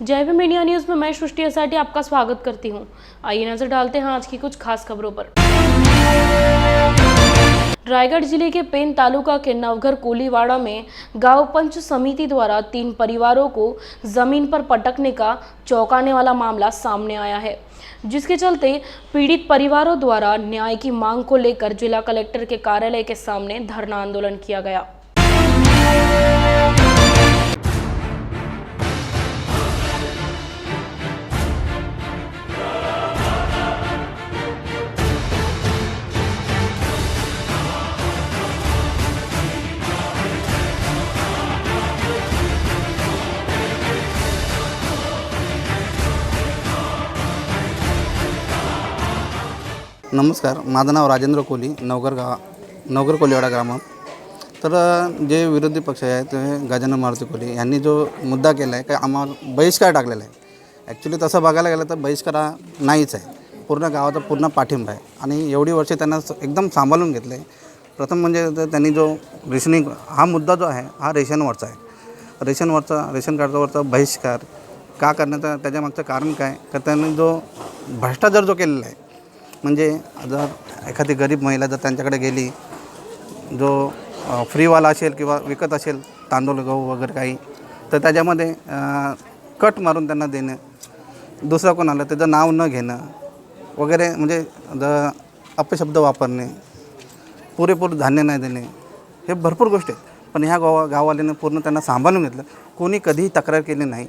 जय Bhim India news में मैं सृष्टि असाटी आपका स्वागत करती हूं। आइए नजर डालते हैं आज की कुछ खास खबरों पर। रायगढ़ जिले के पेन तालुका के नवघर कोलीवाड़ा में गांव पंच समिति द्वारा 3 परिवारों को जमीन पर पटकने का चौंकाने वाला मामला सामने आया है, जिसके चलते पीड़ित परिवारों द्वारा न्याय की मांग को लेकर जिला कलेक्टर के कार्यालय के सामने धरना आंदोलन किया गया। नमस्कार, माझं नाव राजेंद्र कोली, नवघर कोलीवाडा ग्राम। तर जे विरोधी पक्ष आहे ते गजानन मारुती कोली यांनी जो मुद्दा केला आहे की आम्हाला बहिष्कार टाकलेला आहे। ॲक्च्युली तसं बघायला गेलं तर बहिष्कार नाहीच आहे, पूर्ण गावाचा पूर्ण पाठिंबा आहे आणि एवढी वर्षे त्यांना एकदम सांभाळून घेतलं आहे। प्रथम म्हणजे त्यांनी जो रेशनिंग हा मुद्दा जो आहे हा रेशनवरचा आहे। रेशन कार्डवरचा बहिष्कार का करण्याचा त्याच्यामागचं कारण काय, तर त्यांनी जो भ्रष्टाचार जो केलेला आहे, म्हणजे जर एखादी गरीब महिला जर त्यांच्याकडे गेली, जो फ्रीवाला असेल किंवा विकत असेल तांदूळ गहू वगैरे काही, तर त्याच्यामध्ये कट मारून त्यांना देणं, दुसरा कोण आलं त्याचं नाव न घेणं वगैरे, म्हणजे अपशब्द वापरणे, पुरेपूर धान्य नाही देणे, हे भरपूर गोष्टी आहेत। पण ह्या गाववाल्यानं पूर्ण त्यांना सांभाळून घेतलं, कोणी कधीही तक्रार केली नाही।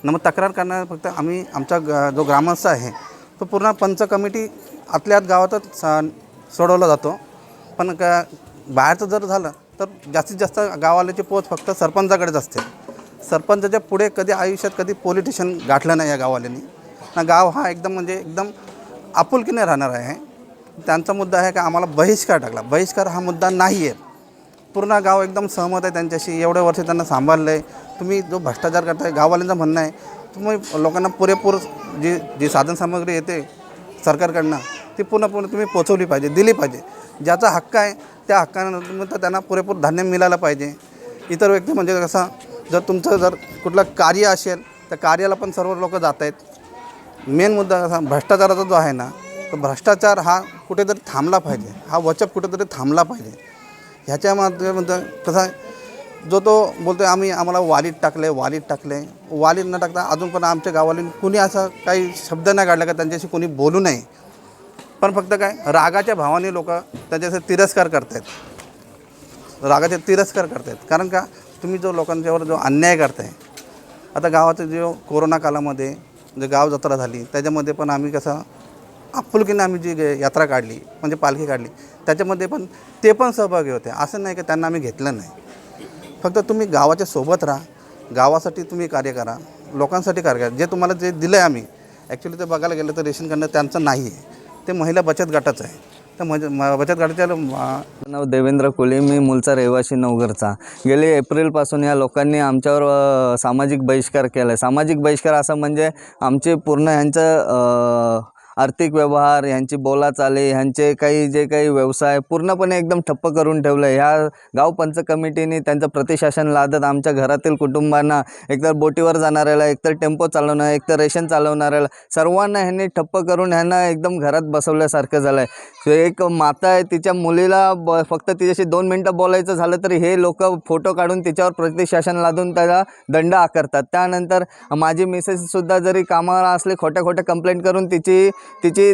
मग तक्रार करणार फक्त आम्ही आमचा जो ग्रामस्थ आहे तो पूर्ण पंच कमिटी आतल्या आत गावातच सोडवला जातो। पण बाहेरचं जर झालं तर जास्तीत जास्त गाववाल्याची पोच फक्त सरपंचाकडेच असते। सरपंचाच्या पुढे कधी आयुष्यात कधी पोलीस स्टेशन गाठलं नाही या गाववाल्यांनी ना। गाव हा एकदम म्हणजे एकदम आपुलकीने राहणार आहे। त्यांचा मुद्दा आहे की आम्हाला बहिष्कार टाकला, बहिष्कार हा मुद्दा नाही आहे। पूर्ण गाव एकदम सहमत आहे त्यांच्याशी, एवढे वर्ष त्यांना सांभाळलं आहे। तुम्ही जो भ्रष्टाचार करताय, गाववाल्यांचं म्हणणं आहे तुम्ही लोकांना पुरेपूर जी साधनसामग्री येते सरकारकडनं ती पूर्णपणे तुम्ही पोचवली पाहिजे, दिली पाहिजे। ज्याचा हक्क आहे त्या हक्कानं त्यांना पुरेपूर धान्य मिळालं पाहिजे। इतर व्यक्ती म्हणजे कसं, जर तुमचं जर कुठलं कार्य असेल तर कार्याला पण सर्व लोक जात आहेत। मेन मुद्दा कसा भ्रष्टाचाराचा जो आहे ना, तो भ्रष्टाचार हा कुठेतरी थांबला पाहिजे, हा वचप कुठेतरी थांबला पाहिजे। ह्याच्या माध्यमातून कसा जो तो बोलतो आम्हाला वालीत टाकले, वालीत न टाकता अजून पण आमच्या गावाला कुणी असं काही शब्द नाही काढला का त्यांच्याशी कोणी बोलू नये। पण फक्त काय रागाच्या भावाने लोक त्याच्याशी तिरस्कार करत आहेत। कारण का तुम्ही जो लोकांच्यावर जो अन्याय करताय, आता गावाचं जो कोरोना कालामध्ये जे गाव जत्रा झाली त्याच्यामध्ये पण आम्ही कसं आपुलकीने आम्ही जी यात्रा काढली, म्हणजे पालखी काढली, त्याच्यामध्ये पण ते पण सहभागी होते। असं नाही की त्यांना आम्ही घेतलं नाही। फक्त तुम्ही गावाच्या सोबत राहा, गावासाठी तुम्ही कार्य करा, लोकांसाठी कार्य करा। जे तुम्हाला जे दिलं आहे आम्ही, ॲक्च्युली ते बघायला गेलं तर रेशन करणं त्यांचं नाही आहे, ते महिला बचत गटाचं आहे। तर बचत गटाच्या नाव देवेंद्र कोली, मी मूळचा रहिवासी नवघरचा। गेले एप्रिलपासून या लोकांनी आमच्यावर सामाजिक बहिष्कार केला आहे। सामाजिक बहिष्कार असं म्हणजे आमचे पूर्ण ह्यांचं आर्थिक व्यवहार, ह्यांची बोलाचाली, ह्यांचे जे काही व्यवसाय पूर्णपणे एकदम ठप्प करून ठेवलं आहे। ह्या गाव पंच कमिटीने त्यांचं प्रतिशासन लादत आमच्या घरातील कुटुंबांना, एकतर बोटीवर जाणाऱ्याला, एकतर टेम्पो चालवणारा, एकतर रेशन चालवणाऱ्याला, सर्वांना ह्यांनी ठप्प करून ह्यांना एकदम घरात बसवल्यासारखं झालं आहे। एक माता आहे, तिच्या मुलीला फक्त तिच्याशी 2 मिनटं बोलायचं झालं तरी हे लोक फोटो काढून तिच्यावर प्रतिशासन लादून त्याला दंड आकारतात। त्यानंतर माझी मिसेससुद्धा जरी कामाला असले, खोट्या कंप्लेंट करून तिची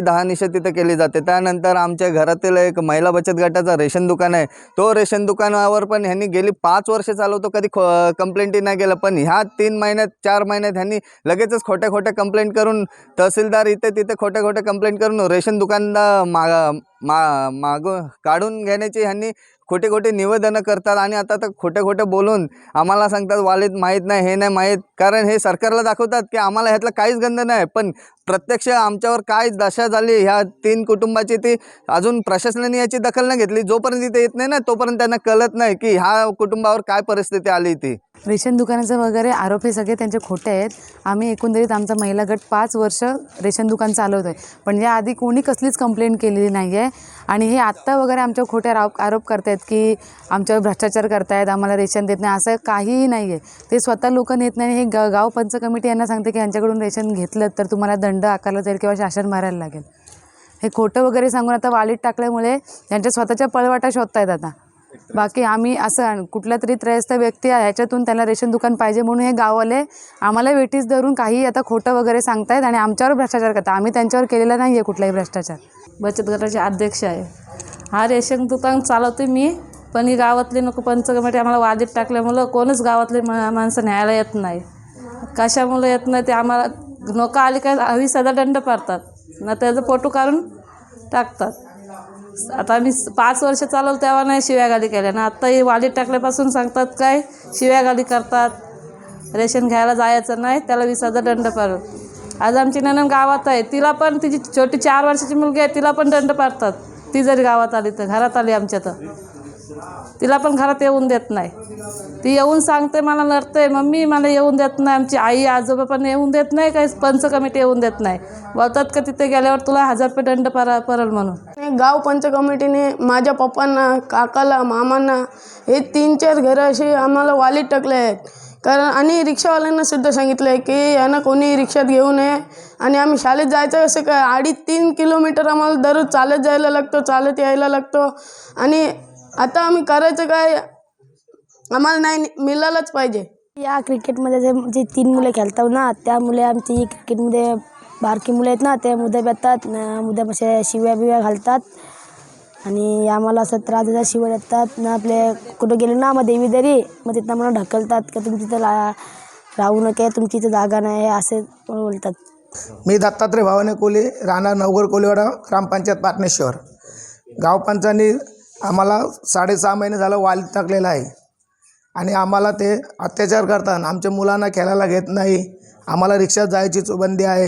दहानिशा तिथं केली जाते। त्यानंतर आमच्या घरातील एक महिला बचत गटाचा रेशन दुकान आहे, तो रेशन दुकानावर पण ह्यांनी गेली 5 वर्ष चालवतो, कधी कंप्लेंटही नाही केलं। पण ह्या 3 महिन्यात 4 महिन्यात ह्यांनी लगेचच खोट्या कंप्लेंट करून, तहसीलदार इथे तिथे खोट्या कंप्लेंट करून रेशन दुकानदार मागून काढून घेण्याची ह्यांनी खोटे निवेदनं करतात। आणि आता तर खोटे बोलून आम्हाला सांगतात वालीत माहीत नाही, हे नाही माहीत, कारण हे सरकारला दाखवतात की आम्हाला ह्यातलं काहीच गंध नाही। पण प्रत्यक्ष आमच्यावर काय दशा झाली ह्या 3 कुटुंबाची, ती अजून प्रशासनाने याची दखल नाही घेतली। जोपर्यंत इथे येत नाही ना, तोपर्यंत त्यांना कळत नाही की ह्या कुटुंबावर काय परिस्थिती आली ती। रेशन दुकानाचं वगैरे आरोप हे सगळे त्यांचे खोटे आहेत. आम्ही एकंदरीत आमचा महिला गट 5 वर्ष रेशन दुकान चालवतो आहे, पण याआधी कोणी कसलीच कंप्लेंट केलेली नाही आहे. आणि हे आत्ता वगैरे आमच्यावर खोटे आरोप करतायत की आमच्यावर भ्रष्टाचार करतायत, आम्हाला रेशन देत नाही, असं काहीही नाही आहे. ते स्वतः लोक नेत नाही. हे गाव पंच कमिटी यांना सांगते की यांच्याकडून रेशन घेतलं तर तुम्हाला दंड आकारला जाईल किंवा शासन भरायला लागेल. हे खोटं वगैरे सांगून आता वालीत टाकल्यामुळे त्यांच्या स्वतःच्या पळवाटा शोधतायत आता. बाकी आम्ही असं कुठल्या तरी त्रयस्थ व्यक्ती आहे ह्याच्यातून त्याला रेशन दुकान पाहिजे म्हणून हे गाववाले आम्हाला वेठीस धरून काही आता खोटं वगैरे सांगतायत आणि आमच्यावर भ्रष्टाचार करतात. आम्ही त्यांच्यावर केलेला नाही आहे कुठलाही भ्रष्टाचार. बचत गटाचे अध्यक्ष आहे. हा रेशन दुकान चालवते मी, पण ही गावातली नको पंच कमिटी आम्हाला वादीत टाकल्यामुळं कोणच गावातले माणसं न्यायला येत नाही. कशामुळं येत नाही ते आम्हाला लोक आली काय 20,000 दंड पाडतात ना, त्याचं फोटो काढून टाकतात. आता आम्ही 5 वर्ष चालवलं तेव्हा नाही शिव्यागाली केल्या ना, आत्ता ही वादीत टाकल्यापासून सांगतात काय शिव्यागाली करतात, रेशन घ्यायला जायचं नाही, त्याला 20,000 दंड पाडू. आज आमची नणंद गावात आहे, तिला पण तिची छोटी 4 वर्षाची मुलगी आहे, तिला पण दंड पाडतात. ती जरी गावात आली तर घरात आली आमच्या तर तिला पण घरात येऊन देत नाही. ती येऊन सांगते मला लढते मम्मी मला येऊन देत नाही, आमची आई आजोबा पण येऊन देत नाही, काही पंच कमिटी येऊन देत नाही. बोलतात का तिथे गेल्यावर तुला 1000 रुपये दंड पडेल म्हणून. गाव पंच कमिटीने माझ्या पप्पांना, काकाला, मामांना हे 3-4 घरं अशी आम्हाला वालीत टाकले आहेत. कारण आणि रिक्षावाल्यांना सुद्धा सांगितलं आहे की यांना कोणी रिक्षात घेऊ नये. आणि आम्ही शाळेत जायचं कसं काय 2.5-3 किलोमीटर आम्हाला दररोज चालत जायला लागतो, चालत यायला लागतो. आणि आता आम्ही करायचं काय, आम्हाला नाही मिळालंच पाहिजे. या क्रिकेटमध्ये जे 3 मुले खेळतात ना, त्या मुले आमची क्रिकेटमध्ये बारकी मुलं आहेत ना, ते मुद्दे पेतात, मुद्द्यापाशी शिव्या बिव्या घालतात आणि आम्हाला असं त्रास देतात, शिव्या देतात ना. आपले कुठं गेले ना मग देवीदरी, मग तिथं मला ढकलतात की तुम्ही तिथं राहू नका, तुमची इथं जागा नाही असे बोलतात. मी दत्तात्रय भावाने कोले, राहणार नवघर कोलीवाडा, ग्रामपंचायत पाटणेश्वर. गावपंचांनी आम्हाला 6.5 महिने झालं वालीत टाकलेलं आहे आणि आम्हाला ते अत्याचार करतात. आमच्या मुलांना खेळायला घेत नाही, आम्हाला रिक्षात जायची बंदी आहे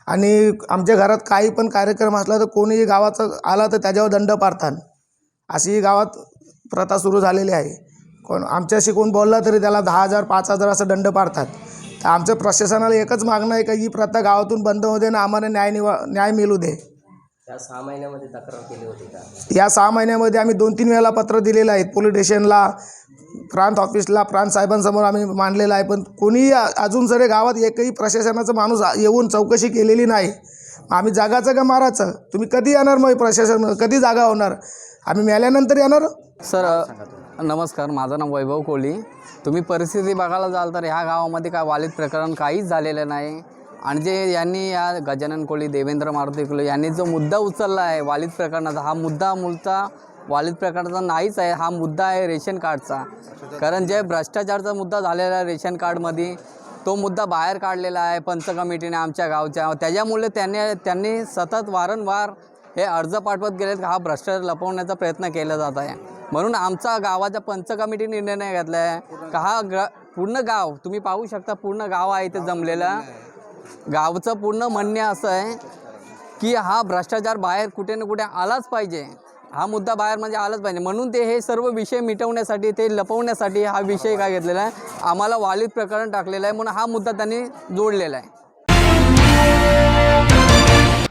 आणि आमच्या घरात काही पण कार्यक्रम असला तर कोणीही गावाचं आला तर त्याच्यावर दंड पाडतात. अशी गावात प्रथा सुरू झालेली आहे. आमच्याशी कोण बोलला तरी त्याला 10,000 5,000 असं दंड पाडतात. तर आमच्या प्रशासनाला एकच मागणं आहे का ही प्रथा गावातून बंद होते ना, आम्हाला न्याय मिळू दे. या 6 महिन्यामध्ये तक्रार केली होती का? या 6 महिन्यामध्ये आम्ही 2-3 वेळेला पत्र दिलेलं आहे, पोलीस स्टेशनला, प्रांत ऑफिसला, प्रांत साहेबांसमोर आम्ही मांडलेलं आहे. पण कोणीही अजून जरी गावात एकही प्रशासनाचा माणूस येऊन चौकशी केलेली नाही. आम्ही जागाचं का मारायचं? तुम्ही कधी येणार? मग प्रशासन कधी जागा होणार? आम्ही मेल्यानंतर येणार. सर नमस्कार, माझं नाव वैभव कोळी. तुम्ही परिस्थिती बघायला जाल तर ह्या गावामध्ये काय वालीत प्रकरण काहीच झालेलं नाही. आणि जे यांनी या गजानन कोळी, देवेंद्र मारुती कोळी यांनी जो मुद्दा उचलला आहे वालीत प्रकरणाचा, हा मुद्दा मूलचा वालीत प्रकरणाचा नाहीच आहे. हा मुद्दा आहे रेशन कार्डचा. कारण जे भ्रष्टाचारचा मुद्दा झालेला आहे रेशन कार्डमध्ये, तो मुद्दा बाहेर काढलेला आहे पंच कमिटीने आमच्या गावच्या. त्याच्यामुळे त्यांनी सतत वारंवार हे अर्ज पाठवत गेलेत की हा भ्रष्टाचार लपवण्याचा प्रयत्न केला जात आहे. म्हणून आमचा गावाच्या पंच कमिटीने निर्णय घेतला आहे का हा पूर्ण गाव, तुम्ही पाहू शकता पूर्ण गाव आहे इथे जमलेलं. गावचं पूर्ण म्हणणे असं आहे की हा भ्रष्टाचार बाहेर कुठे ना कुठे आलाच पाहिजे, हा मुद्दा बाहेर म्हणजे आलाच पाहिजे. म्हणून ते हे सर्व विषय मिटवण्यासाठी, ते लपवण्यासाठी हा विषय काय घेतलेला आहे, आम्हाला वालीत प्रकरण टाकलेलं आहे म्हणून हा मुद्दा त्यांनी जोडलेला है।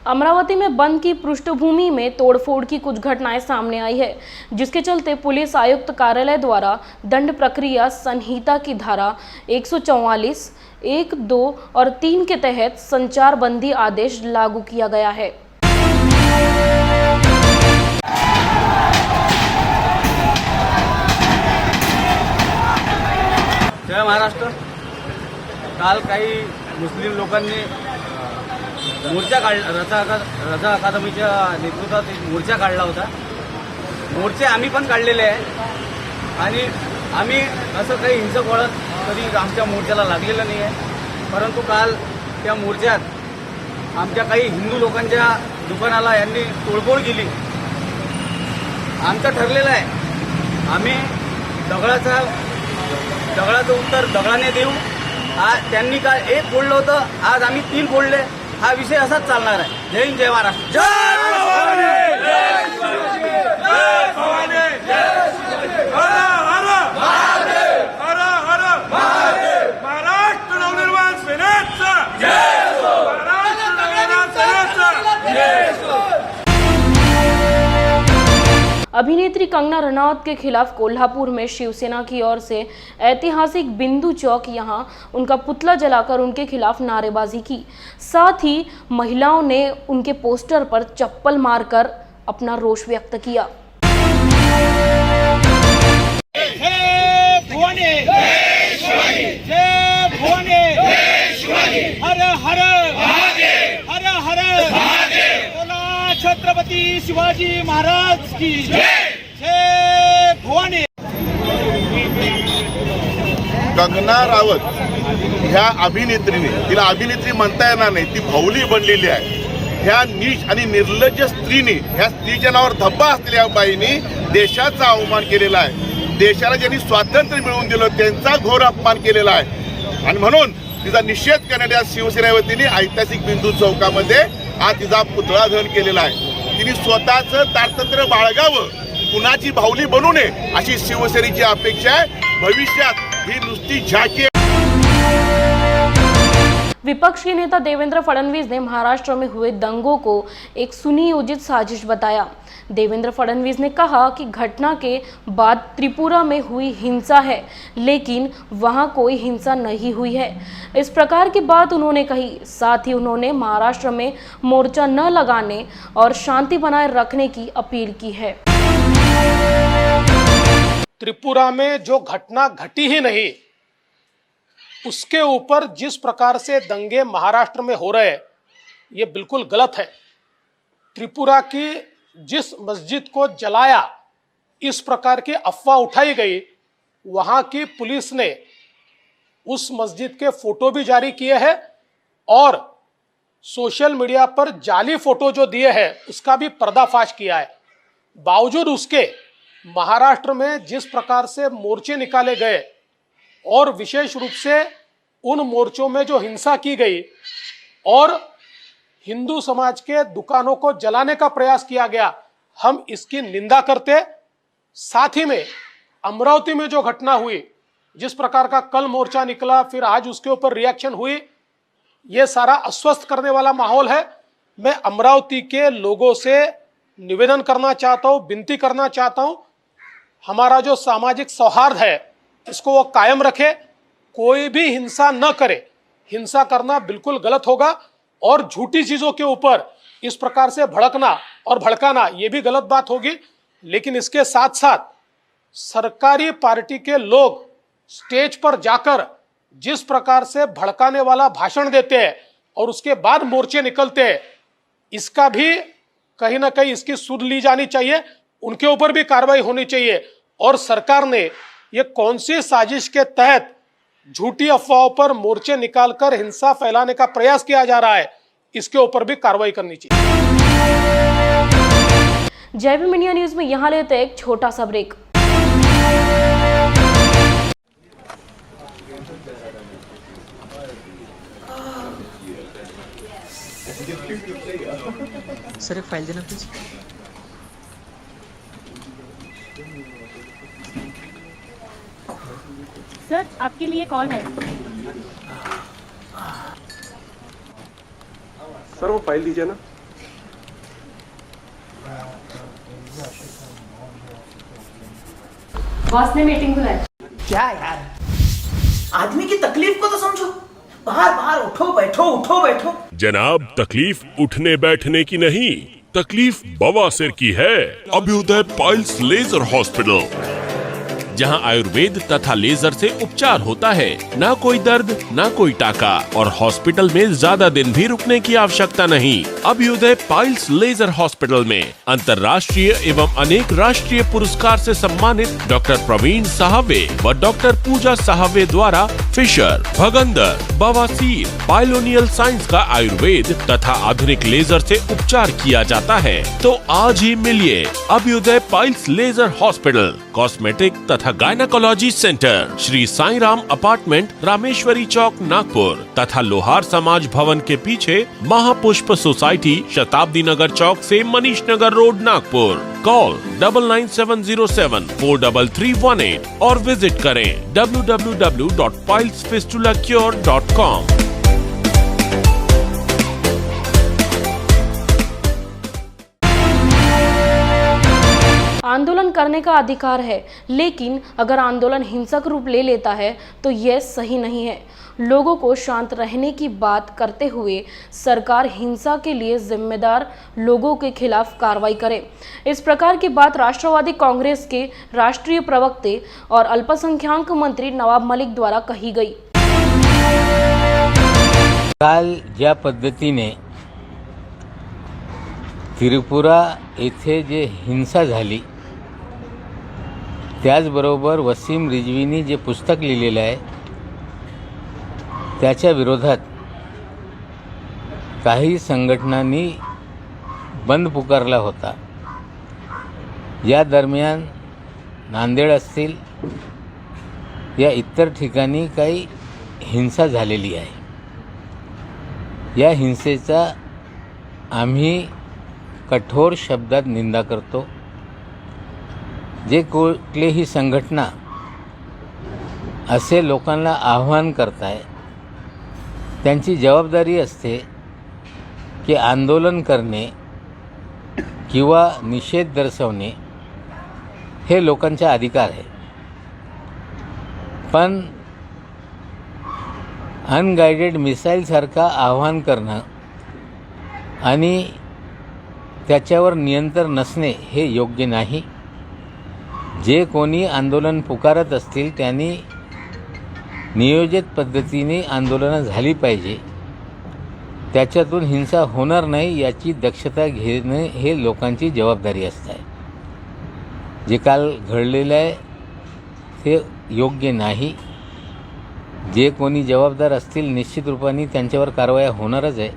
अमरावती में बंद की पृष्ठभूमि में तोड़फोड़ की कुछ घटनाएं सामने आई है, जिसके चलते पुलिस आयुक्त कार्यालय द्वारा दंड प्रक्रिया संहिता की धारा 144, 1, 2 और 3 के तहत संचारबंदी आदेश लागू किया गया है। जय महाराष्ट्र। काल काही मुस्लिम लोकांनी मोर्चा काढला, रजा अकादमीच्या नेतृत्वात एक मोर्चा काढला होता। मोर्चे आम्ही पण काढलेले आहे आणि आम्ही असं काही हिंसक वळण कधी आमच्या मोर्चाला लागलेलं नाही आहे। परंतु काल त्या मोर्चात आमच्या काही हिंदू लोकांच्या दुकानाला यांनी तोडफोड केली। आमचं ठरलेलं आहे आम्ही दगडाचं उत्तर दगडाने देऊ। आज त्यांनी काल 1 फोडलं होतं, आज आम्ही 3 फोडले। हा विषय असाच चालणार आहे। जय हिंद, जय महाराष्ट्र। जय भवानी, जय शिवाजी, जय भवानी, जय शिवाजी, हर हर महादेव, हर हर महाराष्ट्र नवनिर्माण सेनेचा महाराष्ट्र नवनिर्माण सेनेचा अभिनेत्री कंगना रनौत के खिलाफ कोल्हापुर में शिवसेना की ओर से ऐतिहासिक बिंदु चौक यहां उनका पुतला जलाकर उनके खिलाफ नारेबाजी की। साथ ही महिलाओं ने उनके पोस्टर पर चप्पल मारकर अपना रोष व्यक्त किया। हर हर हर हर बोला छत्रपती शिवाजी महाराज की जय भवानी। कंगना रावत ह्या अभिनेत्रीने, तिला अभिनेत्री म्हणता येणार नाही, ती भावली बनलेली आहे। ह्या नीच आणि निर्लज्ज स्त्रीने, ह्या स्त्रीच्या नावावर धब्बा असलेल्या बाईने देशाचा अवमान केलेला आहे। देशाला ज्यांनी स्वातंत्र्य मिळवून दिलं त्यांचा घोर अपमान केलेला आहे आणि म्हणून तिचा निषेध करण्याच्या शिवसेने वतीने ऐतिहासिक बिंदू चौकामध्ये आज तिचा पुतळा दहन केलेला आहे। तिने स्वतःचं तारतंत्र बाळगावं, कुणाची भावली बनू नये अशी शिवसेनेची अपेक्षा आहे। भविष्यात ही नुसती झाकी। विपक्ष के नेता देवेंद्र फडणवीस ने महाराष्ट्र में हुए दंगों को एक सुनियोजित साजिश बताया। देवेंद्र फडणवीस ने कहा कि घटना के बाद त्रिपुरा में हुई हिंसा है, लेकिन वहां कोई हिंसा नहीं हुई है। इस प्रकार की बात उन्होंने कही। साथ ही उन्होंने महाराष्ट्र में मोर्चा न लगाने और शांति बनाए रखने की अपील की है। त्रिपुरा में जो घटना घटी ही नहीं, उसके ऊपर जिस प्रकार से दंगे महाराष्ट्र में हो रहे हैं, ये बिल्कुल गलत है। त्रिपुरा की जिस मस्जिद को जलाया, इस प्रकार की अफवाह उठाई गई, वहां की पुलिस ने उस मस्जिद के फोटो भी जारी किए हैं और सोशल मीडिया पर जाली फोटो जो दिए हैं उसका भी पर्दाफाश किया है। बावजूद उसके महाराष्ट्र में जिस प्रकार से मोर्चे निकाले गए और विशेष रूप से उन मोर्चों में जो हिंसा की गई और हिंदू समाज के दुकानों को जलाने का प्रयास किया गया, हम इसकी निंदा करते। साथ ही में अमरावती में जो घटना हुई, जिस प्रकार का कल मोर्चा निकला, फिर आज उसके ऊपर रिएक्शन हुई, ये सारा अस्वस्थ करने वाला माहौल है। मैं अमरावती के लोगों से निवेदन करना चाहता हूँ, विनती करना चाहता हूँ, हमारा जो सामाजिक सौहार्द है इसको वो कायम रखे, कोई भी हिंसा न करे। हिंसा करना बिल्कुल गलत होगा और झूठी चीजों के ऊपर इस प्रकार से भड़कना और भड़काना ये भी गलत बात होगी। लेकिन इसके साथ साथ सरकारी पार्टी के लोग स्टेज पर जाकर जिस प्रकार से भड़काने वाला भाषण देते हैं और उसके बाद मोर्चे निकलते हैं, इसका भी कहीं ना कहीं इसकी सुध ली जानी चाहिए, उनके ऊपर भी कार्रवाई होनी चाहिए। और सरकार ने ये कौन सी साजिश के तहत झूठी अफवाहों पर मोर्चे निकालकर हिंसा फैलाने का प्रयास किया जा रहा है, इसके ऊपर भी कार्रवाई करनी चाहिए। जय भीम इंडिया न्यूज में यहाँ लेते हैं एक छोटा सा ब्रेक। सर एक फाइल देना प्लीज। सर आपके लिए कॉल है। सर वो फाइल दीजिए ना। बॉस ने मीटिंग बुलाई। क्या यार, आदमी की तकलीफ को तो समझो। बाहर बाहर उठो बैठो। जनाब, तकलीफ उठने बैठने की नहीं, तकलीफ बवासीर की है। अभ्युदय पाइल्स लेजर हॉस्पिटल, जहां आयुर्वेद तथा लेजर से उपचार होता है। ना कोई दर्द, ना कोई टाका और हॉस्पिटल में ज्यादा दिन भी रुकने की आवश्यकता नहीं। अभ्युदय पाइल्स लेजर हॉस्पिटल में अंतर्राष्ट्रीय एवं अनेक राष्ट्रीय पुरस्कार से सम्मानित डॉक्टर प्रवीण साहवे व डॉक्टर पूजा साहवे द्वारा फिशर, भगंदर, बवासीर, पाइलोनियल साइंस का आयुर्वेद तथा आधुनिक लेजर से उपचार किया जाता है। तो आज ही मिलिए Abhyudaya piles laser hospital, cosmetic तथा gynaecology centre, Shri Sai Ram apartment, Rameshwari चौक, नागपुर तथा लोहार समाज भवन के पीछे महापुष्प सोसाइटी, शताब्दी नगर चौक से मनीष नगर रोड, नागपुर। कॉल 9970743318 और विजिट करें www.pilesfistulacure.com। आंदोलन करने का अधिकार है, लेकिन अगर आंदोलन हिंसक रूप ले लेता है तो यह सही नहीं है। लोगों को शांत रहने की बात करते हुए सरकार हिंसा के लिए जिम्मेदार लोगों के खिलाफ कार्रवाई करे। इस प्रकार की बात राष्ट्रवादी कांग्रेस के राष्ट्रीय प्रवक्ते और अल्पसंख्याक मंत्री नवाब मलिक द्वारा कही गई। काल ज्या पद्धतीने त्रिपुरा येथे जे हिंसा झाली, त्याचबरोबर वसीम रिजवीनी जे पुस्तक लिहिलेलं आहे त्याच्या विरोधात काही संघटनांनी बंद पुकारला होता। या दरम्यान नांदेड असतील या इतर ठिकाणी काही हिंसा झालेली आहे। या हिंसेचा आम्ही कठोर शब्दात निंदा करतो। जे कुठलीही संघटना असे लोकांना आव्हान करताय, त्यांची जबाबदारी असते की आंदोलन करणे किंवा निषेध दर्शवणे हे लोकांचा अधिकार आहे। पण अनगाइडेड मिसाईलसारखा आव्हान करणं आणि त्याच्यावर नियंत्रण नसणे हे योग्य नाही। जे कोणी आंदोलन पुकारत असतील त्यांनी नियोजित पद्धतीने आंदोलनं झाली पाहिजे, त्याच्यातून हिंसा होणार नाही याची दक्षता घेणे हे लोकांची जबाबदारी असते। जे काल घडलेलं आहे ते योग्य नाही। जे कोणी जबाबदार असतील निश्चित रूपाने त्यांच्यावर कारवाई होणारच आहे,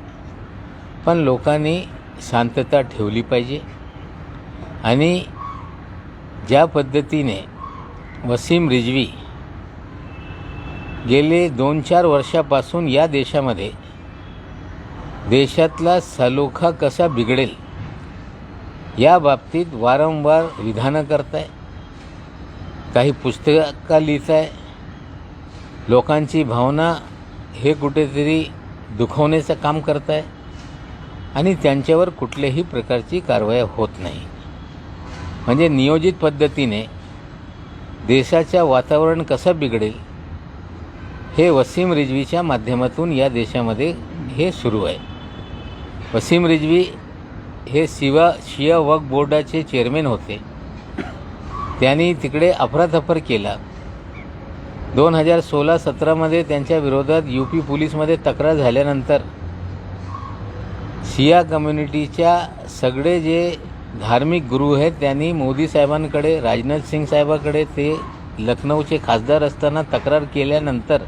पण लोकांनी शांतता ठेवली पाहिजे। आणि ज्या पद्धतीने वसीम रिजवी गेले 2-4 वर्षापासून या देशामध्ये देशातला सलोखा कसा बिघडेल या बाबतीत वारंवार विधानं करताय, काही पुस्तकं लिहिताय, लोकांची भावना हे कुठेतरी दुखवण्याचं काम करताय आणि त्यांच्यावर कुठल्याही प्रकारची कारवाई होत नाही। म्हणजे नियोजित पद्धतीने देशाचं वातावरण कसं बिघडेल हे वसीम रिजवीच्या माध्यमातून या देशामध्ये हे सुरू आहे। वसीम रिजवी हे शिया वक्फ बोर्डाचे चेअरमॅन होते। त्यांनी तिकडे अफरातफर केला। 2016-17 त्यांच्या विरोधात यूपी पोलीसमध्ये तक्रार झाल्यानंतर शिया कम्युनिटीच्या सगळे जे धार्मिक गुरु आहेत त्यांनी मोदी साहेबांकडे, राजनाथ सिंग साहेबांकडे, ते लखनौचे खासदार असताना तक्रार केल्यानंतर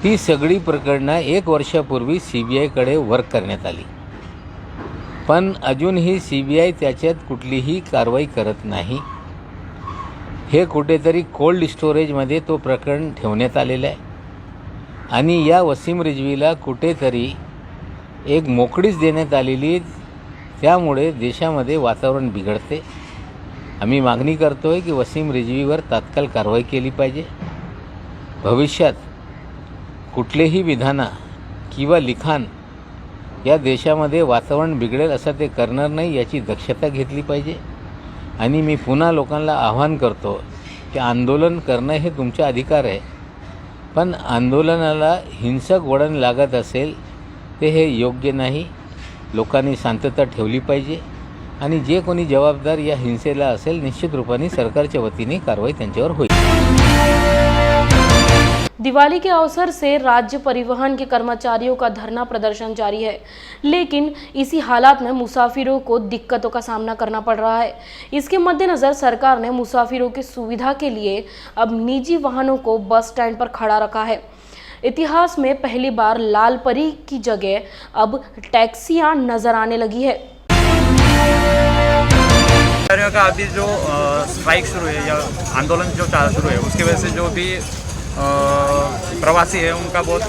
ती सगळी प्रकरणं 1 वर्षापूर्वी CBIकडे वर्क करण्यात आली। पण अजूनही CBI त्याच्यात कुठलीही कारवाई करत नाही। हे कुठेतरी कोल्ड स्टोरेजमध्ये तो प्रकरण ठेवण्यात आलेला आहे आणि या वसीम रिजवीला कुठेतरी एक मोकळीच देण्यात आलेली, त्यामुळे देशामध्ये वातावरण बिघडते। आम्ही मागणी करतोय की वसीम रिजवीवर तात्काळ कारवाई केली पाहिजे। भविष्यात कुठलेही विधान किंवा लिखाण या देशामध्ये वातावरण बिघडेल असं ते करणार नाही याची दक्षता घेतली पाहिजे। आणि मी पुन्हा लोकांना आव्हान करतो की आंदोलन करणं हे तुमचा अधिकार आहे, पण आंदोलनाला हिंसक वळण लागत असेल ते हे योग्य नाही। लोकांनी शांतता ठेवली पाहिजे आणि जे कोणी जबाबदार या हिंसेला असेल निश्चित रूपाने सरकारच्या वतीने कारवाई त्यांच्यावर होईल। दिवाली के अवसर से राज्य परिवहन के कर्मचारियों का धरना प्रदर्शन जारी है, लेकिन इसी हालात में मुसाफिरों को दिक्कतों का सामना करना पड़ रहा है। इसके मद्देनजर सरकार ने मुसाफिरों की सुविधा के लिए अब निजी वाहनों को बस स्टैंड पर खड़ा रखा है। इतिहास में पहली बार लाल परी की जगह अब टैक्सियां नजर आने लगी है। का अभी जो स्ट्राइक शुरू है या आंदोलन जो शुरू है उसकी वजह से जो भी प्रवासी है उनका बहुत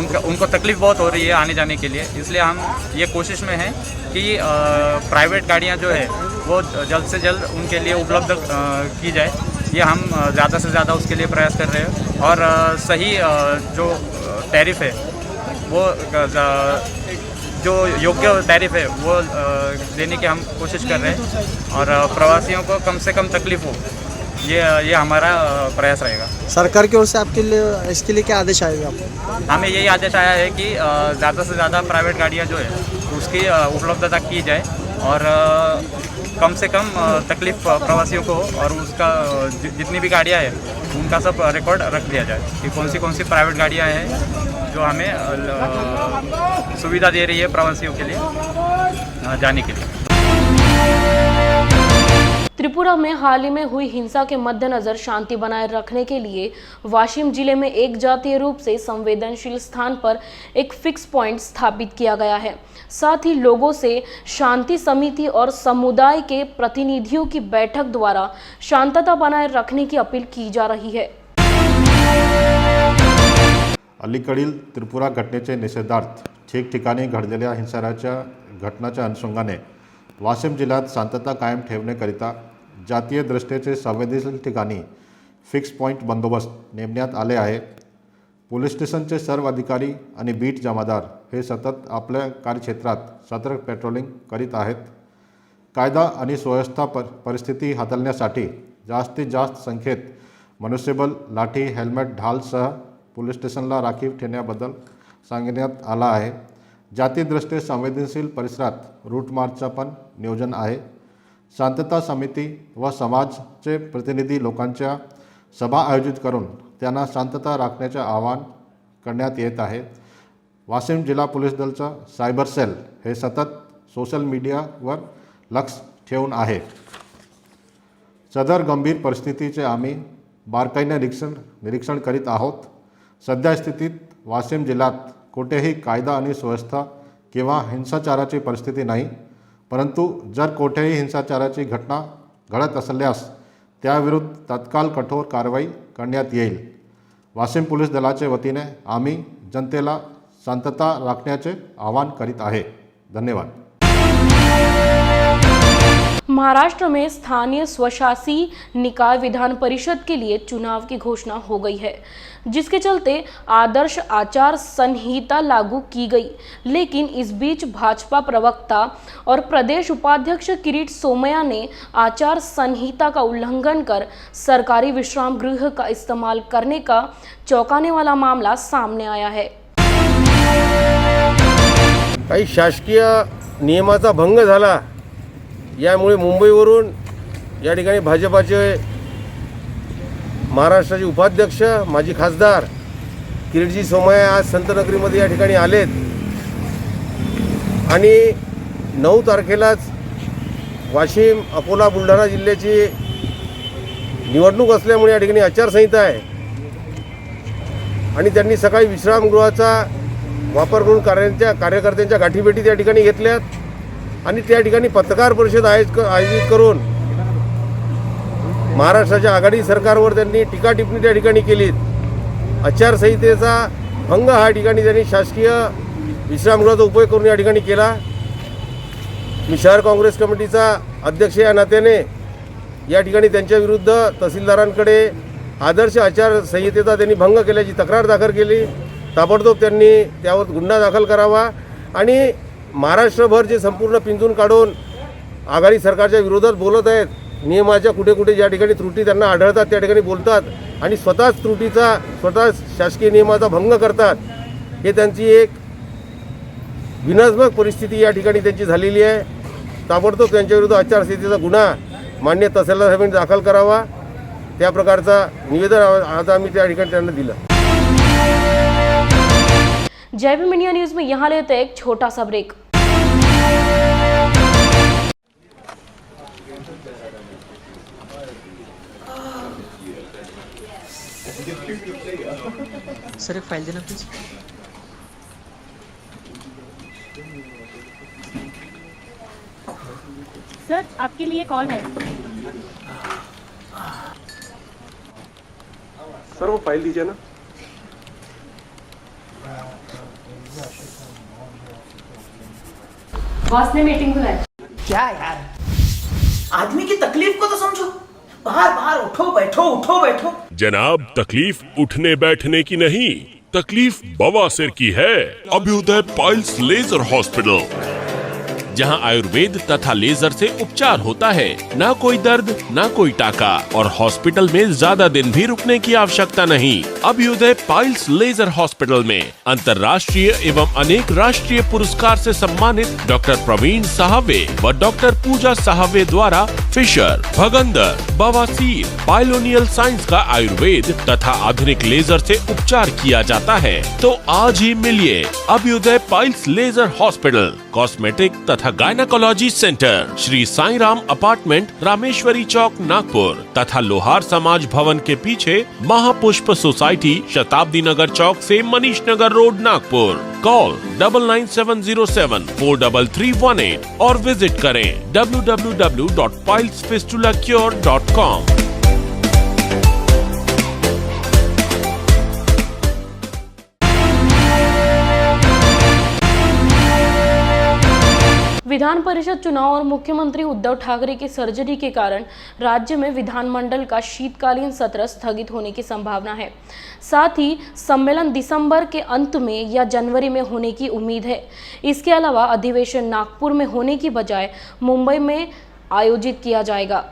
उनको तकलीफ़ बहुत हो रही है आने जाने के लिए, इसलिए हम ये कोशिश में हैं कि प्राइवेट गाड़ियाँ जो है वो जल्द से जल्द उनके लिए उपलब्ध की जाए। ये हम ज़्यादा से ज़्यादा उसके लिए प्रयास कर रहे हैं और सही जो टैरिफ है वो जो योग्य टैरिफ है वो देने की हम कोशिश कर रहे हैं और प्रवासियों को कम से कम तकलीफ हो, ये हमारा प्रयास रहेगा। सरकार की ओर से आपके लिए इसके लिए क्या आदेश आएगा आपको? हमें यही आदेश आया है कि ज़्यादा से ज़्यादा प्राइवेट गाड़ियाँ जो है उसकी उपलब्धता की जाए और कम से कम तकलीफ प्रवासियों को हो और उसका जितनी भी गाड़ियाँ हैं उनका सब रिकॉर्ड रख दिया जाए कि कौन सी प्राइवेट गाड़ियाँ हैं जो हमें सुविधा दे रही है प्रवासियों के लिए जाने के लिए। त्रिपुरा में हाल ही में हुई हिंसा के मद्देनजर शांति बनाए रखने के लिए वाशिम जिले में एक जातीय रूप से संवेदनशील स्थान पर एक फिक्स पॉइंट स्थापित किया गया है। साथ ही लोगों से शांति समिति और समुदाय के प्रतिनिधियों की बैठक द्वारा शांतता बनाए रखने की अपील की जा रही है। अलीकडील त्रिपुरा घटनेचे निषेधार्थ ठिकठिकाणी घडलेल्या हिंसाचाराच्या घटनाच्या अनुषंगाने वाशिम जिल्ह्यात शांतता कायम ठेवण्याकरिता जातीय दृष्टीचे संवेदनशील ठिकाणी फिक्स पॉईंट बंदोबस्त नेमण्यात आले आहे। पोलीस स्टेशनचे सर्व अधिकारी आणि बीट जमादार हे सतत आपल्या कार्यक्षेत्रात सतर्क पेट्रोलिंग करीत आहेत। कायदा आणि सुव्यवस्था परिस्थिती हाताळण्यासाठी जास्तीत जास्त संख्येत मनुष्यबळ, लाठी, हेल्मेट, ढालसह पोलीस स्टेशनला राखीव ठेवण्याबद्दल सांगण्यात आला आहे। जातीयदृष्ट्या संवेदनशील परिसरात रूट मार्चचा पण नियोजन आहे। शांतता समिती व समाजचे प्रतिनिधी लोकांच्या सभा आयोजित करून त्यांना शांतता राखण्याचे आवाहन करण्यात येत आहे। वाशिम जिल्हा पोलीस दलचा सायबर सेल हे सतत सोशल मीडियावर लक्ष ठेवून आहे। सदर गंभीर परिस्थितीचे आम्ही बारकाईने निरीक्षण करीत आहोत। सध्या स्थितीत वाशिम जिल्ह्यात कोठेही कायदा आणि सुव्यवस्था किंवा हिंसाचाराची परिस्थिती नाही, परंतु जर कोठेही हिंसाचाराची घटना घडत असल्यास त्याविरुद्ध तत्काळ कठोर कारवाई करण्यात येईल। वाशिम पोलीस दलाच्या वतीने आम्ही जनतेला शांतता राखण्याचे आवाहन करीत आहे। धन्यवाद। महाराष्ट्र में स्थानीय स्वशासी निकाय विधान परिषद के लिए चुनाव की घोषणा हो गई है, जिसके चलते आदर्श आचार संहिता लागू की गई। लेकिन इस बीच भाजपा प्रवक्ता और प्रदेश उपाध्यक्ष किरीट सोमैया ने आचार संहिता का उल्लंघन कर सरकारी विश्राम गृह का इस्तेमाल करने का चौंकाने वाला मामला सामने आया है। काही शासकीय नियमाचा भंग झाला, यामुळे मुंबईवरून या ठिकाणी भाजपाचे महाराष्ट्राचे उपाध्यक्ष माजी खासदार किरीटजी सोमैया आज संतनगरीमध्ये या ठिकाणी आलेत आणि 9 तारखेलाच वाशिम, अकोला, बुलढाणा जिल्ह्याची निवडणूक असल्यामुळे या ठिकाणी आचारसंहिता आहे आणि त्यांनी सकाळी विश्रामगृहाचा वापर करून कार्यकर्त्यांच्या गाठीभेटी त्या ठिकाणी घेतल्यात आणि त्या ठिकाणी पत्रकार परिषद आयोजित करून महाराष्ट्राच्या आघाडी सरकारवर त्यांनी टीका टिप्पणी त्या ठिकाणी केली। आचारसंहितेचा भंग हा ठिकाणी त्यांनी शासकीय विश्रामगृहाचा उपयोग करून या ठिकाणी केला। मी शहर काँग्रेस कमिटीचा अध्यक्ष या नात्याने या ठिकाणी त्यांच्या विरुद्ध तहसीलदारांकडे आदर्श आचारसंहितेचा त्यांनी भंग केल्याची तक्रार दाखल केली। ताबडतोब त्यांनी त्यावर गुन्हा दाखल करावा आणि महाराष्ट्रभर जे संपूर्ण पिंजून काढून आघाडी सरकारच्या विरोधात बोलत आहेत, नियमाच्या कुठे कुठे ज्या ठिकाणी त्रुटी त्यांना आढळतात त्या ठिकाणी बोलतात आणि स्वतः शासकीय नियमाचा भंग करतात, हे त्यांची एक विनाशक परिस्थिती या ठिकाणी त्यांची झालेली आहे। ताबडतोब त्यांच्याविरुद्ध आचारसंहितेचा गुन्हा मान्य तहसीलदार साहेबांनी दाखल करावा, त्या प्रकारचा निवेदन आज आम्ही त्या ठिकाणी त्यांना दिलं। जय भीम इंडिया न्यूज में यहाँ लेते हैं एक छोटा सा ब्रेक। सर एक फाइल देना प्लीज। सर आपके लिए कॉल है। सर वो फाइल दीजिए ना। बॉस ने मीटिंग बुलाई। क्या यार, आदमी की तकलीफ को तो समझो। बाहर बाहर उठो बैठो। जनाब, तकलीफ उठने बैठने की नहीं, तकलीफ बवासीर की है। अभ्युदय पाइल्स लेजर हॉस्पिटल, जहां आयुर्वेद तथा लेजर से उपचार होता है। ना कोई दर्द, ना कोई टाका, और हॉस्पिटल में ज्यादा दिन भी रुकने की आवश्यकता नहीं। अभ्युदय पाइल्स लेजर हॉस्पिटल में अंतर्राष्ट्रीय एवं अनेक राष्ट्रीय पुरस्कार से सम्मानित डॉक्टर प्रवीण साहवे व डॉक्टर पूजा साहवे द्वारा फिशर, भगंदर, बवासीर, पाइलोनियल साइंस का आयुर्वेद तथा आधुनिक लेजर से उपचार किया जाता है। तो आज ही मिलिए Abhyudaya piles laser hospital, cosmetic तथा gynaecology centre, Shri Sai Ram apartment, Rameshwari चौक, नागपुर तथा लोहार समाज भवन के पीछे महापुष्प सोसाइटी, शताब्दी नगर चौक से मनीष नगर रोड, नागपुर। कॉल 9970743318 और विजिट करें www.pilesfistulacure.com। विधान परिषद चुनाव और मुख्यमंत्री उद्धव ठाकरे की सर्जरी के कारण राज्य में विधानमंडल का शीतकालीन सत्र स्थगित होने की संभावना है। साथ ही सम्मेलन दिसंबर के अंत में या जनवरी में होने की उम्मीद है। इसके अलावा अधिवेशन नागपुर में होने की बजाय मुंबई में आयोजित किया जाएगा।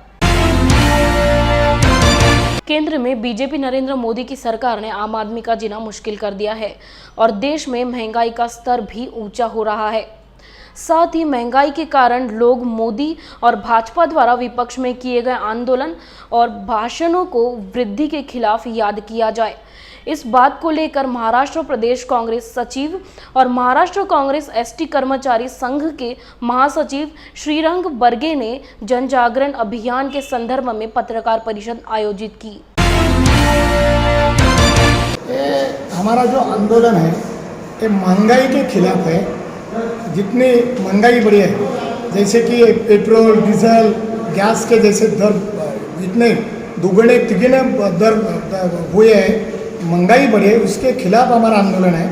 केंद्र में बीजेपी नरेंद्र मोदी की सरकार ने आम आदमी का जीना मुश्किल कर दिया है और देश में महंगाई का स्तर भी ऊंचा हो रहा है। साथ ही महंगाई के कारण लोग मोदी और भाजपा द्वारा विपक्ष में किए गए आंदोलन और भाषणों को वृद्धि के खिलाफ याद किया जाए। इस बात को लेकर महाराष्ट्र प्रदेश कांग्रेस सचिव और महाराष्ट्र कांग्रेस एसटी कर्मचारी संघ के महासचिव श्रीरंग बर्गे ने जन जागरण अभियान के संदर्भ में पत्रकार परिषद आयोजित की। हमारा जो आंदोलन है ये महंगाई के खिलाफ है। जितनी महंगाई बढ़ी है, जैसे कि पेट्रोल, डीजल, गैस के जैसे दर इतने दुगने तिगने दर हुए हैं, महंगाई बढ़ी है, उसके खिलाफ हमारा आंदोलन है।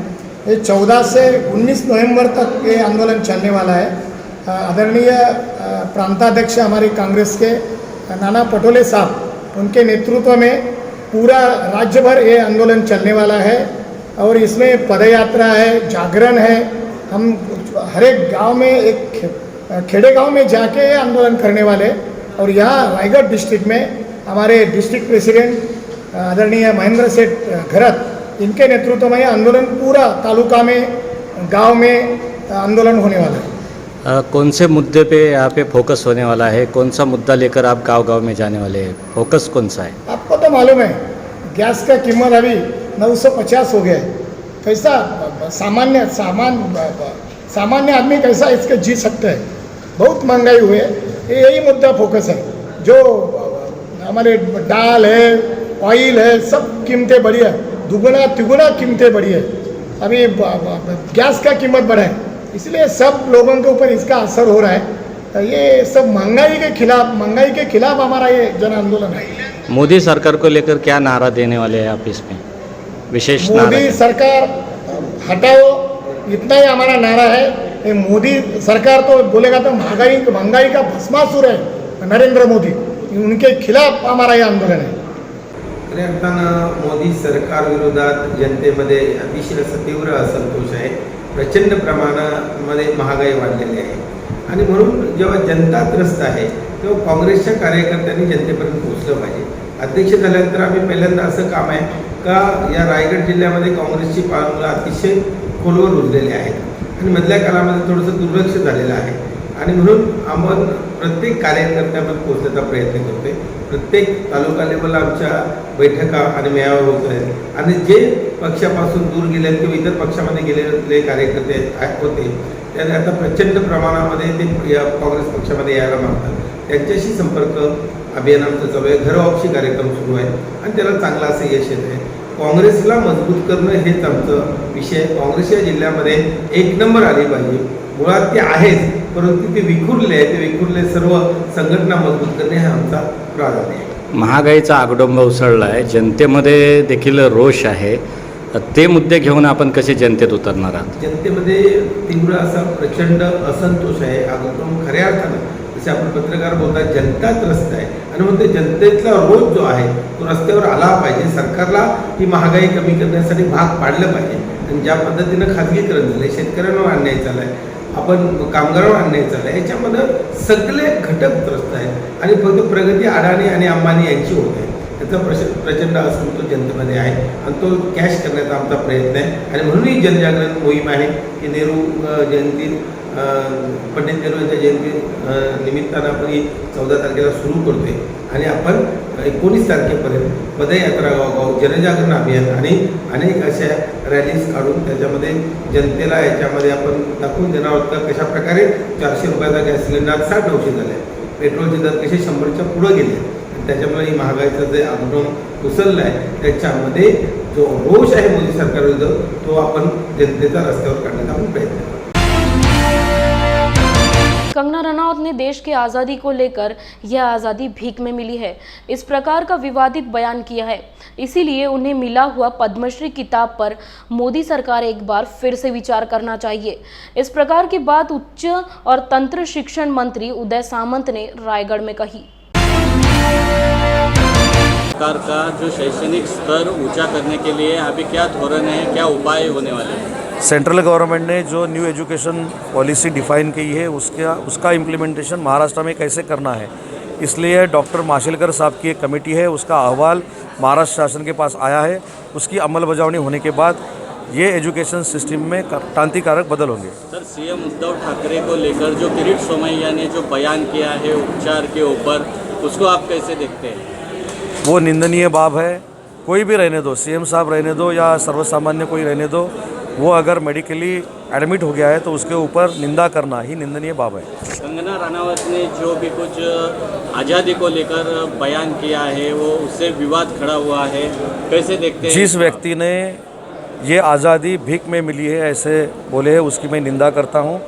ये 14 से 19 नवंबर तक ये आंदोलन चलने वाला है। आदरणीय प्रांताध्यक्ष हमारे कांग्रेस के नाना पटोले साहब, उनके नेतृत्व में पूरा राज्य भर ये आंदोलन चलने वाला है और इसमें पदयात्रा है, जागरण है। हम हर एक गांव में, एक खेड़े गांव में जाके ये आंदोलन करने वाले। और यहाँ रायगढ़ डिस्ट्रिक्ट में हमारे डिस्ट्रिक्ट प्रेसिडेंट आदरणीय महेंद्र सेठ घरत, इनके नेतृत्व में आंदोलन पूरा तालुका में, गांव में आंदोलन होने वाला है। कौन से मुद्दे पे यहाँ पे फोकस होने वाला है? कौन सा मुद्दा लेकर आप गांव-गांव में जाने वाले हैं? फोकस कौन सा है? आपको तो मालूम है गैस का कीमत अभी 950 हो गया है। कैसा सामान्य आदमी कैसा इसके जी सकते हैं? बहुत महंगाई हुई है। यही मुद्दा फोकस है। जो हमारे दाल है, ऑयल है, सब कीमतें बढ़ी है, दुगुना तिगुना कीमतें बढ़ी है। अभी गैस का कीमत बढ़ा है, इसलिए सब लोगों के ऊपर इसका असर हो रहा है। ये सब महंगाई के खिलाफ हमारा ये जन आंदोलन है। मोदी सरकार को लेकर क्या नारा देने वाले हैं आप इसमें? विशेष नारा मोदी सरकार हटाओ, इतना ही हमारा नारा है। ये मोदी सरकार तो बोलेगा तो महंगाई का भस्मासुर है नरेंद्र मोदी, उनके खिलाफ हमारा ये आंदोलन है। खऱ्या अर्थानं मोदी सरकार विरोधात जनतेमध्ये अतिशय तीव्र असंतोष आहे। प्रचंड प्रमाणामध्ये महागाई वाढलेली आहे आणि म्हणून जेव्हा जनता त्रस्त आहे तेव्हा काँग्रेसच्या कार्यकर्त्यांनी जनतेपर्यंत पोहोचलं पाहिजे। अध्यक्ष झाल्यानंतर आम्ही पहिल्यांदा असं काम आहे का या रायगड जिल्ह्यामध्ये काँग्रेसची पावलं अतिशय खोलवर रुजलेली आहेत आणि मधल्या काळामध्ये थोडंसं दुर्लक्ष झालेलं आहे आणि म्हणून आपण प्रत्येक कार्यकर्त्यामध्ये पोहोचण्याचा प्रयत्न करतोय। प्रत्येक तालुका लेवलला आमच्या बैठका आणि मेळावे होत आहेत आणि जे पक्षापासून दूर गेले किंवा इतर पक्षामध्ये गेलेले कार्यकर्ते होते त्याने आता प्रचंड प्रमाणामध्ये ते या काँग्रेस पक्षामध्ये यायला मागतात। त्यांच्याशी संपर्क अभियान आमचं चालू आहे। घरवापसी कार्यक्रम सुरू आहे आणि त्याला चांगलं असं यश येत आहे। काँग्रेसला मजबूत करणं हेच आमचं विषय। काँग्रेस या जिल्ह्यामध्ये एक नंबर आली पाहिजे। मुळात ते आहेच, परंतु ते विखुरले आहे, ते विखुरले सर्व संघटना मजबूत करणे हा आमचा प्राधान्य आहे। महागाईचा आगडोंबा उसळला आहे, जनतेमध्ये देखील रोष आहे। ते मुद्दे घेऊन आपण कसे जनतेत उतरणार आहात? जनतेमध्ये तीव्र असा प्रचंड असंतोष आहे. अगदी खऱ्या अर्थानं जसे आपण पत्रकार बोलतात जनता त्रस्त आहे आणि मग ते जनतेतला रोज जो आहे तो रस्त्यावर आला पाहिजे. सरकारला ही महागाई कमी करण्यासाठी भाग पाडलं पाहिजे. आणि ज्या पद्धतीनं खाजगीकरण झालं आहे, शेतकऱ्यांवर अन्याय चालला आहे, आपण कामगारांवर अन्याय चालला आहे, याच्यामध्ये सगळे घटक त्रस्त आहेत आणि फक्त प्रगती अडाणी आणि अंबानी यांची होत आहे. त्याचा प्रचंड असंतोष जनतेमध्ये आहे आणि तो कॅश करण्याचा आमचा प्रयत्न आहे. आणि म्हणून ही जनजागरण मोहीम आहे की नेहरू जयंती पंडित नेहरू यांच्या जयंती निमित्तानं आपण ही 14 तारखेला सुरू करतोय आणि आपण 19 तारखेपर्यंत पदयात्रा गावगाव जनजागरण अभियान आणि अनेक अशा रॅलीज काढून त्याच्यामध्ये जनतेला याच्यामध्ये आपण दाखवून देणार आहोत का कशा प्रकारे 400 रुपयाचा गॅस सिलेंडर 950 झाला आहे, पेट्रोलचे दर कसे 100च्या पुढं गेले. त्याच्यामुळे ही महागाईचं जे आंदोलन उचललं आहे त्याच्यामध्ये जो रोष आहे मोदी सरकारविरुद्ध तो आपण जनतेचा रस्त्यावर काढण्याचा आपण प्रयत्न करतो. कंगना रनौत ने देश की आज़ादी को लेकर यह आज़ादी भीख में मिली है, इस प्रकार का विवादित बयान किया है. इसीलिए उन्हें मिला हुआ पद्मश्री किताब पर मोदी सरकार एक बार फिर से विचार करना चाहिए. इस प्रकार की बात उच्च और तंत्र शिक्षण मंत्री उदय सामंत ने रायगढ़ में कही. सरकार का जो शैक्षणिक स्तर ऊंचा करने के लिए अभी क्या धोरण है, क्या उपाय होने वाले हैं? सेंट्रल गवर्नमेंट ने जो न्यू एजुकेशन पॉलिसी डिफ़ाइन की है उसका इम्प्लीमेंटेशन महाराष्ट्र में कैसे करना है, इसलिए डॉक्टर माशेलकर साहब की एक कमेटी है, उसका अहवाल महाराष्ट्र शासन के पास आया है. उसकी अमलबजावनी होने के बाद ये एजुकेशन सिस्टम में क्रांतिकारक बदल होंगे. सर, सीएम उद्धव ठाकरे को लेकर जो किरीट सोमैया ने जो बयान किया है उपचार के ऊपर, उसको आप कैसे देखते हैं? वो निंदनीय बात है. कोई भी रहने दो, सीएम साहब रहने दो या सर्वसामान्य कोई रहने दो, वो अगर मेडिकली एडमिट हो गया है तो उसके ऊपर निंदा करना ही निंदनीय बात है. कंगना रनौत ने जो भी कुछ आज़ादी को लेकर बयान किया है वो उससे विवाद खड़ा हुआ है, कैसे देखते हैं? जिस व्यक्ति ने ये आज़ादी भीख में मिली है ऐसे बोले है उसकी मैं निंदा करता हूँ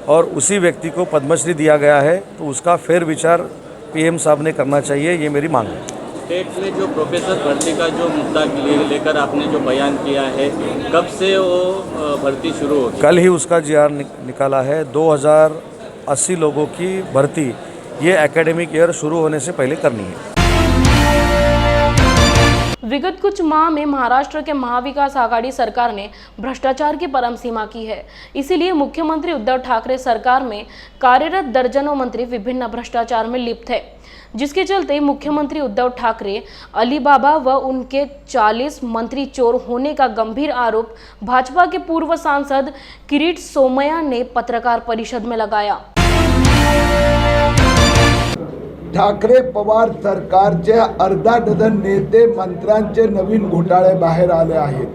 और उसी व्यक्ति को पद्मश्री दिया गया है तो उसका फेर विचार पीएम साहब ने करना चाहिए, ये मेरी मांग है. स्टेट में जो प्रोफेसर भर्ती का जो मुद्दा लेकर आपने जो बयान किया है, कब से वो भर्ती शुरू होगी? कल ही उसका जीआर निकाला है. 2080 लोगों की भर्ती ये एकेडमिक ईयर शुरू होने से पहले करनी है. विगत कुछ माह में महाराष्ट्र के महाविकास आघाड़ी सरकार ने भ्रष्टाचार की परम सीमा की है. इसीलिए मुख्यमंत्री उद्धव ठाकरे सरकार में कार्यरत दर्जनों मंत्री विभिन्न भ्रष्टाचार में लिप्त है, जिसके चलते मुख्यमंत्री उद्धव ठाकरे अलीबाबा व उनके 40 मंत्री चोर होने का गंभीर आरोप भाजपा के पूर्व सांसद किरीट सोमैया ने पत्रकार परिषद में लगाया. ठाकरे पवार सरकारचे अर्धा डझन नेते मंत्र्यांचे नवीन घोटाळे बाहेर आले आहेत.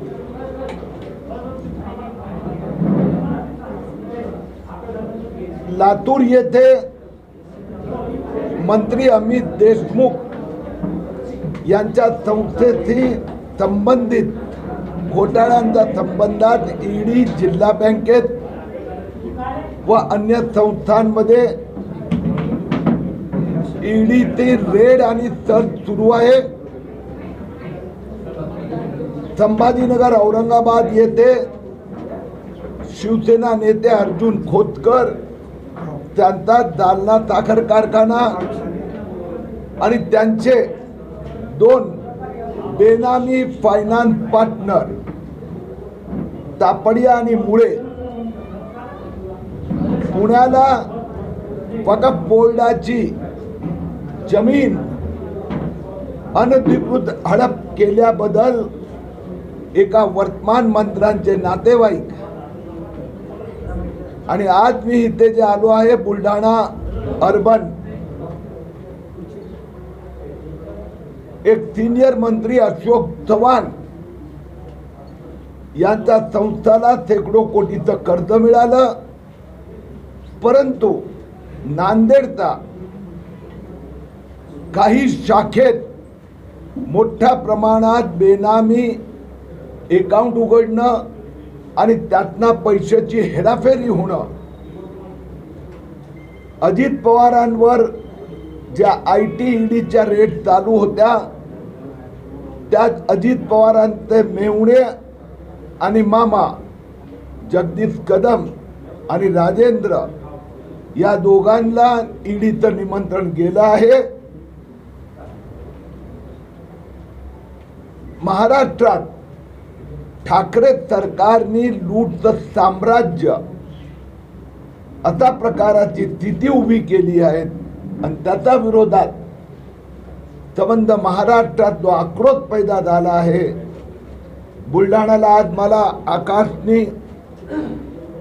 लातूर येथे मंत्री अमित देशमुख यांच्या संस्थेशी संबंधित घोटाळ्यांच्या संबंधात ईडी, जिल्हा बँकेत व अन्य संस्थांमध्ये ईडीचे रेड आणि सर्च सुरू आहे. संभाजीनगर औरंगाबाद येथे शिवसेना नेते अर्जुन खोतकर त्यांचा जालना साखर कारखाना आणि त्यांचे 2 बेनामी फायनान्स पार्टनर तापडिया आणि मुळे पुण्याला वक्फ बोर्डाची जमीन अनधिकृत हडप केल्याबद्दल एका वर्तमान मंत्र्यांचे नातेवाईक आणि आज मी इथे जे आलो आहे बुलढाणा अर्बन एक सीनियर मंत्री अशोक चव्हाण यांच्या संस्थाला शेकडो कोटीचं कर्ज मिळालं, परंतु नांदेडचा काही शाखेत मोठ्या प्रमाणात बेनामी अकाउंट उघडणं आणि त्यातनं पैशाची हेराफेरी होणं, अजित पवारांवर ज्या IT ईडीच्या रेट चालू होत्या त्यात अजित पवारांचे मेहुणे आणि मामा जगदीश कदम आणि राजेंद्र या दोघांना ईडीचं निमंत्रण गेलं आहे. महाराष्ट्रात ठाकरे सरकारने लूटचं साम्राज्य अशा प्रकाराची स्थिती उभी केली आहे आणि त्याच्या विरोधात संबंध महाराष्ट्रात जो आक्रोश पैदा झाला आहे. बुलढाण्याला आज मला आकाशने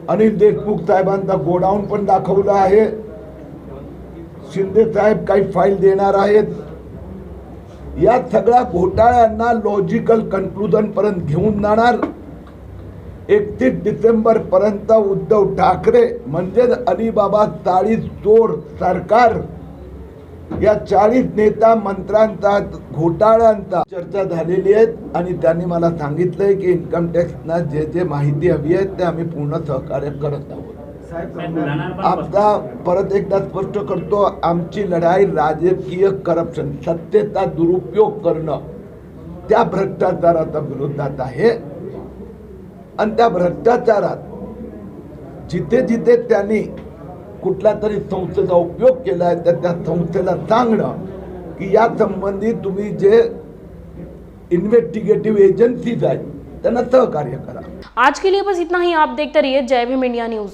अनिल देशमुख साहेबांचा गोडाऊन पण दाखवला आहे. शिंदे साहेब काही फाईल देणार आहेत. या सगळ्या घोटाळ्यांना लॉजिकल कन्क्लुजन पर्यंत घेऊन जाणार. 31 डिसेंबर पर्यंत उद्धव ठाकरे म्हणजे अलिबाबा 40 चोर सरकार या 40 नेता मंत्र्यांचा घोटाळ्यांचा चर्चा झालेली आहे आणि त्यांनी मला सांगितलंय की इन्कम टॅक्सना जे जे माहिती हवी आहे ते आम्ही पूर्ण सहकार्य करत आहोत. आता परत एकदा स्पष्ट करतो, आमची लढाई राजकीय करप्शन सत्तेचा दुरुपयोग करणं त्या भ्रष्टाचाराच्या विरोधात आहे. आणि त्या भ्रष्टाचारात जिथे जिथे त्यांनी कुठल्या तरी संस्थेचा उपयोग केला आहे तर त्या संस्थेला सांगणं की या संबंधी तुम्ही जे इन्व्हेस्टिगेटिव्ह एजन्सीज आहेत त्यांना सहकार्य करा. आज के लिए बस इतना ही. आप देखते रहिए जय भीम इंडिया न्यूज.